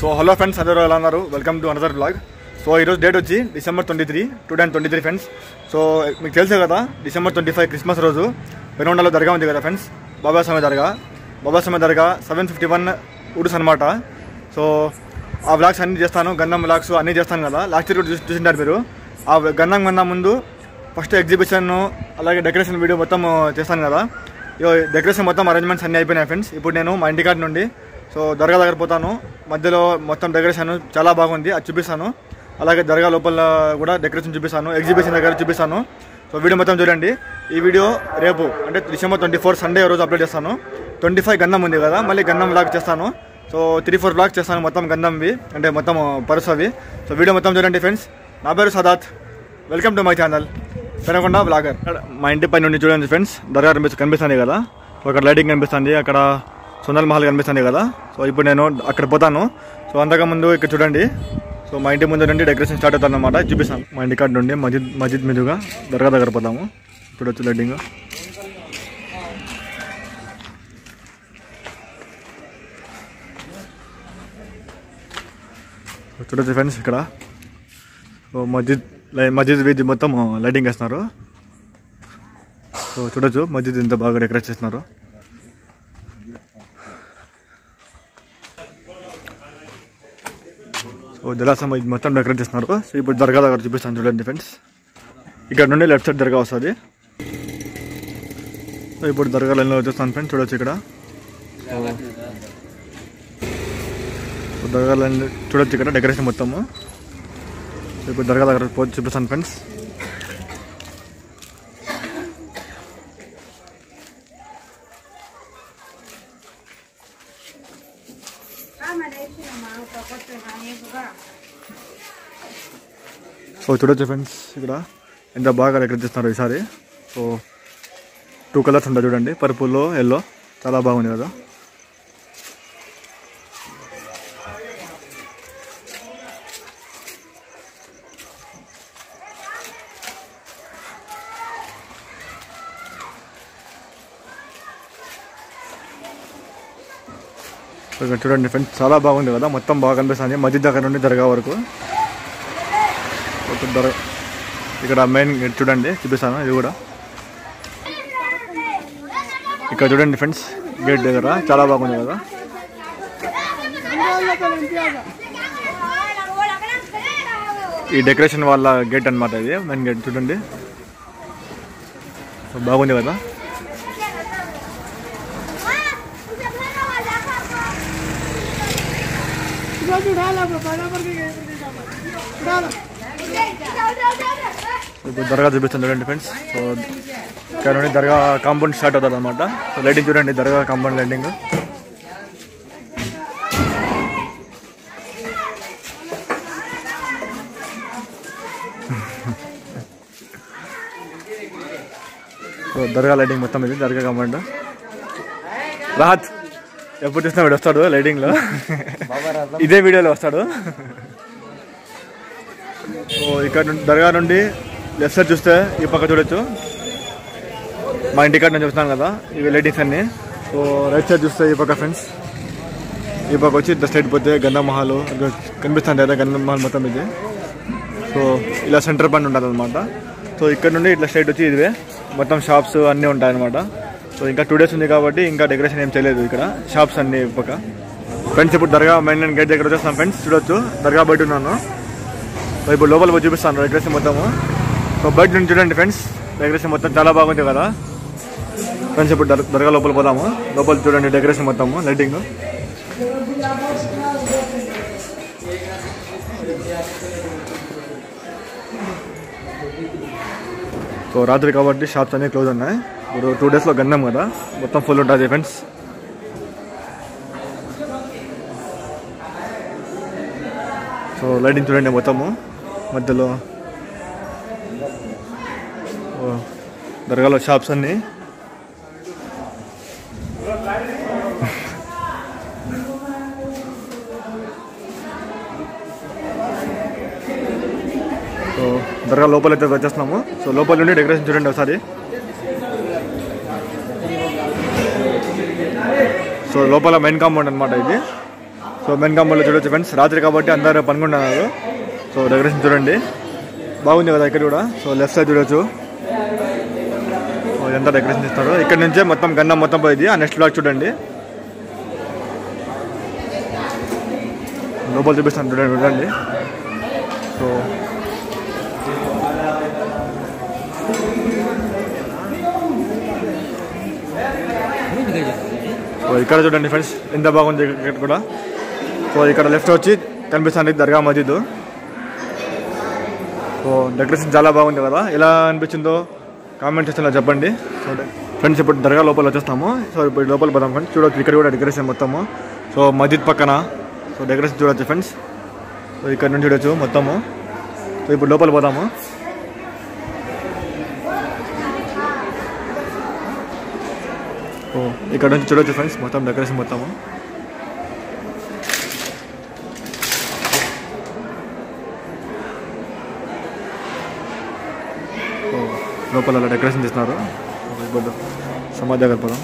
So hello friends, అందరూ ఎలా ఉన్నారు? Welcome to another blog. So ఈరోజు డేట్ వచ్చి December 23, 2023 ఫ్రెండ్స్. సో మీకు తెలుసే కదా, December 25 క్రిస్మస్ రోజు పెనుగొండలో దర్గా ఉంది కదా ఫ్రెండ్స్, బాబాస్వామి దర్గా 751 ఉడ్స్ అనమాట. సో ఆ వ్లాగ్స్ అన్నీ చేస్తాను, గంధం వ్లాగ్స్ అన్నీ చేస్తాను కదా. లాస్ట్ ఇయర్ చూసింటారు మీరు. ఆ గంధం కన్నా ముందు ఫస్ట్ ఎగ్జిబిషన్ అలాగే డెకరేషన్ వీడియో మొత్తం చేస్తాను కదా. డెకరేషన్ మొత్తం అరేంజ్మెంట్స్ అన్నీ అయిపోయినాయి ఫ్రెండ్స్. ఇప్పుడు నేను మా ఇంటికాడ నుండి సో దర్గా దగ్గర పోతాను. మధ్యలో మొత్తం డెకరేషన్ చాలా బాగుంది, అది చూపిస్తాను. అలాగే దర్గా లోపల కూడా డెకరేషన్ చూపిస్తాను, ఎగ్జిబిషన్ దగ్గర చూపిస్తాను. సో వీడియో మొత్తం చూడండి. ఈ వీడియో రేపు అంటే December 24 సండే రోజు అప్లోడ్ చేస్తాను. 25 గంధం ఉంది కదా, మళ్ళీ గంధం వ్లాగ్ చేస్తాను. సో 3-4 వ్లాగ్స్ చేస్తాను మొత్తం గంధంవి, అంటే మొత్తం పరుసవి. సో వీడియో మొత్తం చూడండి ఫ్రెండ్స్. నా పేరు Sadat, welcome to my channel Penugonda blogger. మా ఇంటి పై నుండి చూడండి ఫ్రెండ్స్, దర్గా కనిపిస్తుంది కదా. అక్కడ లైటింగ్ కనిపిస్తుంది, అక్కడ సోనల్ మహల్ కనిపిస్తుంది కదా. సో ఇప్పుడు నేను అక్కడ పోతాను. సో అంతకుముందు ఇక్కడ చూడండి. సో మా ఇంటి ముందు నుండి డెకరేషన్ స్టార్ట్ అవుతుంది అనమాట, చూపిస్తాను. మా ఇంటి కాడ నుండి మస్జిద్ మీదుగా దర్గా దగ్గర పోతాము. చూడొచ్చు లైటింగ్. చూడొచ్చు ఫ్రెండ్స్, ఇక్కడ మస్జిద్ వీధి మొత్తం లైటింగ్ వేస్తున్నారు. సో చూడొచ్చు మస్జిద్ ఇంత బాగా డెకరేట్ చేస్తున్నారు. సో జలాశయం మొత్తం డెకరేట్ చేస్తున్నారు. సో ఇప్పుడు దర్గా దగ్గర చూపిస్తాను చూడండి ఫ్రెండ్స్. ఇక్కడ నుండి లెఫ్ట్ సైడ్ దర్గా వస్తుంది. సో ఇప్పుడు దర్గా లైన్లో వచ్చేస్తాను ఫ్రెండ్స్. చూడొచ్చు ఇక్కడ దర్గా లైన్ చూడొచ్చు, ఇక్కడ డెకరేషన్ మొత్తము. సో ఇప్పుడు దర్గా దగ్గర చూపిస్తాను ఫ్రెండ్స్. సో చూడొచ్చు ఫ్రెండ్స్, ఇక్కడ ఎంత బాగా డెకరేట్ చేస్తున్నారు ఈసారి. సో 2 కలర్స్ ఉంటాయి చూడండి, పర్పుల్ ఎల్లో, చాలా బాగుంది కదా. ఇక్కడ చూడండి ఫ్రెండ్స్, చాలా బాగుంది కదా, మొత్తం బాగా కనిపిస్తుంది మస్జిద్ దగ్గర నుండి దర్గా వరకు. ఇక్కడ మెయిన్ గేట్ చూడండి, చూపిస్తాను. ఇది కూడా ఇక్కడ చూడండి ఫ్రెండ్స్, గేట్ దగ్గర చాలా బాగుంది కదా. ఈ డెకరేషన్ వాళ్ళ గేట్ అనమాట, ఇది మెయిన్ గేట్ చూడండి, బాగుంది కదా. ఇప్పుడు దర్గా చూపిస్తాను చూడండి ఫ్రెండ్స్. సో ఇక్కడ నుండి దర్గా కాంపౌండ్ స్టార్ట్ అవుతుంది అనమాట. సో లైటింగ్ చూడండి, దర్గా కాంపౌండ్ లైటింగ్. సో దర్గా లైటింగ్ మొత్తం ఇది, దర్గా కాంపౌండ్. రాహత్ ఎప్పుడు చూసినా వీడు వస్తాడు లైటింగ్లో, ఇదే వీడియోలో వస్తాడు. సో ఇక్కడ నుండి దర్గా నుండి లెఫ్ట్ సైడ్ చూస్తే ఈ పక్క చూడొచ్చు, మా ఇంటికాడ నేను చూస్తున్నాను కదా ఇవి లైటింగ్స్ అన్నీ. సో రైట్ సైడ్ చూస్తే ఈ పక్క ఫ్రెండ్స్, ఈ పక్క వచ్చి ఇంత స్ట్రైట్ పోతే గంధం మహల్ కనిపిస్తుంది కదా, గంధం మహల్ మొత్తం ఇది. సో ఇలా సెంటర్ పాయింట్ ఉంటుంది అనమాట. సో ఇక్కడ నుండి ఇట్లా స్ట్రైట్ వచ్చి ఇదివే మొత్తం షాప్స్ అన్నీ ఉంటాయన్నమాట. సో ఇంకా 2 days ఉంది కాబట్టి ఇంకా డెకరేషన్ ఏం చేయలేదు ఇక్కడ, షాప్స్ అన్నీ పక్క ఫ్రెండ్స్. ఇప్పుడు దర్గా మెయిన్ గేట్ దగ్గర వచ్చేస్తాను ఫ్రెండ్స్. చూడొచ్చు దర్గా బయట ఉన్నాను. సో ఇప్పుడు లోపల పోయి చూపిస్తాను డెకరేషన్ మొత్తము. సో బయట నుంచి చూడండి ఫ్రెండ్స్, డెకరేషన్ మొత్తం చాలా బాగుంది కదా ఫ్రెండ్స్. ఇప్పుడు దర్గా లోపల పోదాము. లోపల చూడండి డెకరేషన్ మొత్తము, లైటింగ్. సో రాత్రి కాబట్టి షాప్స్ అన్నీ క్లోజ్ ఉన్నాయి. ఇప్పుడు 2 daysలో గంధం కదా, మొత్తం ఫుల్ ఉంటుంది ఫ్రెండ్స్. సో లైటింగ్ చూడండి మొత్తము మధ్యలో, దర్గాలో షాప్స్ అన్నీ. సో దర్గా లోపల అయితే వచ్చేస్తున్నాము. సో లోపల నుండి డెకరేషన్ చూడండి ఒకసారి. సో లోపల మెయిన్ కాంపౌండ్ అనమాట ఇది. సో మెయిన్ కాంపౌండ్లో చూడొచ్చు ఫ్రెండ్స్, రాత్రి కాబట్టి అందరూ పనుకుంటున్నారు. సో డెకరేషన్ చూడండి బాగుంది కదా ఇక్కడ కూడా. సో లెఫ్ట్ సైడ్ చూడొచ్చు ఎంత డెకరేషన్ చేస్తారు. ఇక్కడ నుంచే మొత్తం గన్నం మొత్తం పోయింది. ఆ నెక్స్ట్ బ్లాక్ చూడండి, లోపల చూపిస్తాను చూడండి. సో ఇక్కడ చూడండి ఫ్రెండ్స్ ఎంత బాగుంది ఇక్కడ కూడా. సో ఇక్కడ లెఫ్ట్ వచ్చి కనిపిస్తుంది దర్గా మసీద్. సో డెకరేషన్ చాలా బాగుంది కదా, ఎలా అనిపించిందో కామెంట్ చేస్తున్నా చెప్పండి. సో ఫ్రెండ్స్ ఇప్పుడు దర్గా లోపల వచ్చేస్తాము. సో ఇప్పుడు లోపల పోదాం ఫ్రెండ్స్. చూడొచ్చు ఇక్కడ కూడా డెకరేషన్ మొత్తము. సో మసీద్ పక్కన సో డెకరేషన్ చూడొచ్చు ఫ్రెండ్స్. సో ఇక్కడ నుంచి చూడొచ్చు మొత్తము. సో ఇప్పుడు లోపల పోదాము. ఇక్కడ నుంచి చూడొచ్చు ఫ్రెండ్స్ మొత్తం డెకరేషన్ మొత్తము. లోపల అలా డెకరేషన్ చేస్తున్నారు. సమాధి దగ్గర పోదాం.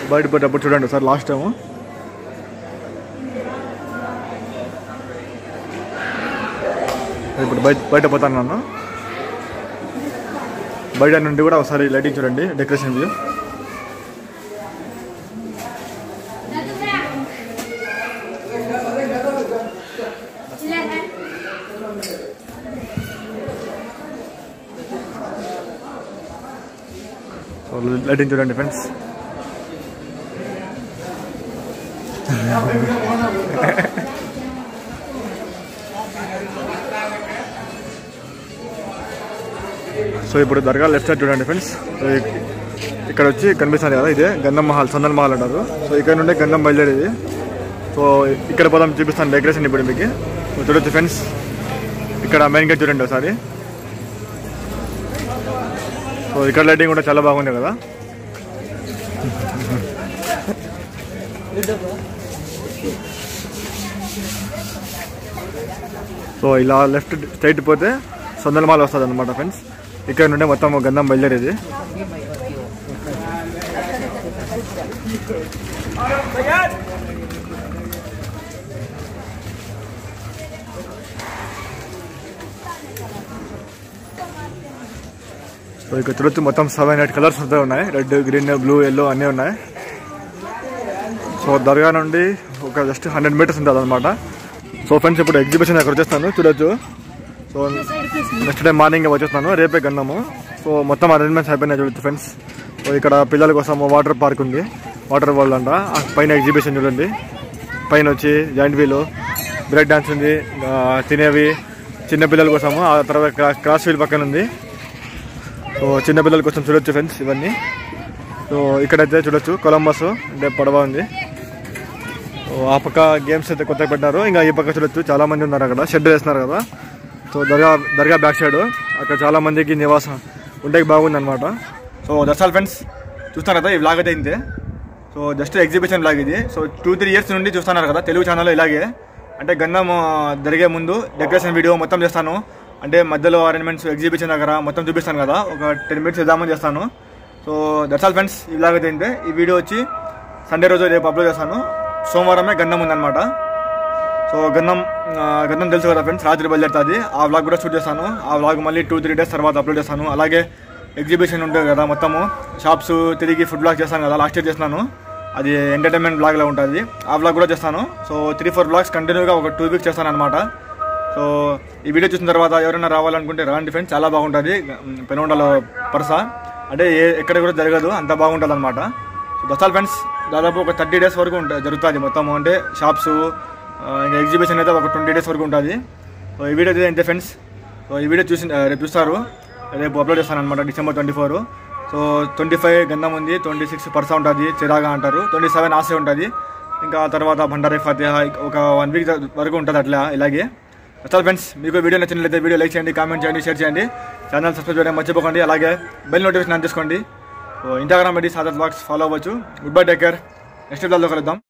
బయట పోయేటప్పుడు చూడండి సార్ లాస్ట్ టైము. ఇప్పుడు బయట పోతాను నన్ను. బయట నుండి కూడా ఒకసారి లైటింగ్ చూడండి డెకరేషన్ వ్యూ. సో లైటింగ్ చూడండి ఫ్రెండ్స్. సో ఇప్పుడు దర్గా లెఫ్ట్ సైడ్ చూడండి ఫ్రెండ్స్. ఇక్కడ వచ్చి కనిపిస్తుంది కదా, ఇదే గంధం మహల్, సందన్ మహల్ అంటారు. సో ఇక్కడ నుండి గంధం బయలుదేరేది. సో ఇక్కడ పోదాం, చూపిస్తాను డెకరేషన్ ఇప్పుడు మీకు. చూడొచ్చు ఫ్రెండ్స్ ఇక్కడ మెయిన్ గేట్ చూడండి ఒకసారి. సో ఇక్కడ లైటింగ్ కూడా చాలా బాగుంది కదా. సో ఇలా లెఫ్ట్ స్ట్రైట్ పోతే సందన్ మహల్ వస్తుంది అనమాట ఫ్రెండ్స్. ఇక్కడ నుండి మొత్తం గంధం బయలుదేరేది. సో ఇక్కడ చూడొచ్చు మొత్తం 7 8 కలర్స్ ఉన్నాయి. రెడ్, గ్రీన్, బ్లూ, ఎల్లో అన్నీ ఉన్నాయి. సో దర్గా నుండి ఒక జస్ట్ 100 మీటర్స్ ఉంటుంది అనమాట. సో ఫ్రెండ్స్ ఇప్పుడు ఎగ్జిబిషన్ అక్కడ వచ్చేస్తాను చూడొచ్చు. సో నెక్స్ట్ డే మార్నింగ్ వచ్చేస్తాను, రేపే గన్నాము. సో మొత్తం అరేంజ్మెంట్స్ అయిపోయినాయి చూడొచ్చు ఫ్రెండ్స్. సో ఇక్కడ పిల్లల కోసం వాటర్ పార్క్ ఉంది, వాటర్ వరల్డ్ అంట. పైన ఎగ్జిబిషన్ చూడండి, పైన వచ్చి జాయింట్ వీలు, బ్రేక్ డాన్స్ ఉంది, తినేవి చిన్నపిల్లల కోసము. ఆ తర్వాత క్రాస్ వీల్ పక్కన ఉంది. సో చిన్నపిల్లల కోసం చూడొచ్చు ఫ్రెండ్స్ ఇవన్నీ. సో ఇక్కడైతే చూడొచ్చు కొలంబస్ అంటే పడవ ఉంది. ఆ పక్క గేమ్స్ అయితే కొత్తగా పెట్టినారు. ఇంకా ఈ పక్క చూడొచ్చు చాలా మంది ఉన్నారు, అక్కడ షెడ్ వేస్తున్నారు కదా. సో దర్గా బ్యాక్ సైడ్ అక్కడ చాలా మందికి నివాసం ఉండేకి బాగుంది అనమాట. సో దట్స్ ఆల్ ఫ్రెండ్స్, చూస్తున్నారు కదా ఈ వ్లాగ్ అయితే ఇంతే. సో జస్ట్ ఎగ్జిబిషన్ వ్లాగ్ ఇది. సో 2-3 ఇయర్స్ నుండి చూస్తున్నారు కదా తెలుగు ఛానల్లో ఇలాగే. అంటే గంధం జరిగే ముందు డెకరేషన్ వీడియో మొత్తం చేస్తాను. అంటే మధ్యలో అరేంజ్మెంట్స్ ఎగ్జిబిషన్ దగ్గర మొత్తం చూపిస్తాను కదా, ఒక 10 minutes ఇద్దామని చేస్తాను. సో దట్స్ ఆల్ ఫ్రెండ్స్, ఈ వ్లాగ్ అయితే ఇంతే. ఈ వీడియో వచ్చి సండే రోజు రేపు అప్లోడ్ చేస్తాను. సోమవారమే గంధం ఉందన్నమాట. సో గంధం తెలుసు కదా ఫ్రెండ్స్, రాత్రి బయలుదేరుతుంది. ఆ వ్లాగ్ కూడా షూట్ చేస్తాను. ఆ వ్లాగ్ మళ్ళీ 2-3 days తర్వాత అప్లోడ్ చేస్తాను. అలాగే ఎగ్జిబిషన్ ఉంటుంది కదా, మొత్తము షాప్స్ తిరిగి ఫుడ్ వ్లాగ్ చేస్తాను కదా, లాస్ట్ ఇయర్ చేస్తున్నాను. అది ఎంటర్టైన్మెంట్ వ్లాగ్లో ఉంటుంది. ఆ వ్లాగ్ కూడా చేస్తాను. సో 3-4 వ్లాగ్స్ కంటిన్యూగా ఒక 2 weeks చేస్తాను అనమాట. సో ఈ వీడియో చూసిన తర్వాత ఎవరైనా రావాలనుకుంటే రాండి ఫ్రెండ్స్, చాలా బాగుంటుంది. పెనుగొండలో పరస అంటే ఎక్కడ కూడా జరగదు, అంత బాగుంటుంది అనమాట. సో దట్స్ ఆల్ ఫ్రెండ్స్, దాదాపు ఒక 30 days వరకు జరుగుతుంది మొత్తం. అంటే షాప్స్ ఇంకా ఎగ్జిబిషన్ అయితే ఒక 20 days వరకు ఉంటుంది. సో ఈ వీడియో అయితే ఇంతే ఫ్రెండ్స్. సో ఈ వీడియో రేపు చూస్తారు, రేపు అప్లోడ్ చేస్తాను అనమాట December 24. సో 25 గంధం ఉంది, 26 పర్సా ఉంటుంది, చిరాగా అంటారు, 27 ఆసే ఉంటుంది. ఇంకా తర్వాత భండారీ ఫతిహా ఒక 1 week వరకు ఉంటుంది అట్లా ఇలాగే. చాలా ఫ్రెండ్స్, మీకు వీడియో నచ్చినట్లయితే వీడియో లైక్ చేయండి, కామెంట్ చేయండి, షేర్ చేయండి, ఛానల్ సబ్స్క్రైబ్ చేయడం మర్చిపోకండి. అలాగే బెల్ నోటిఫికేషన్ ఆన్ చేసుకోండి. So Instagram ID Saadat vlogs follow అవ్వచ్చు. Good bye, take care. Next బ్లాగ్లో కలుద్దాం.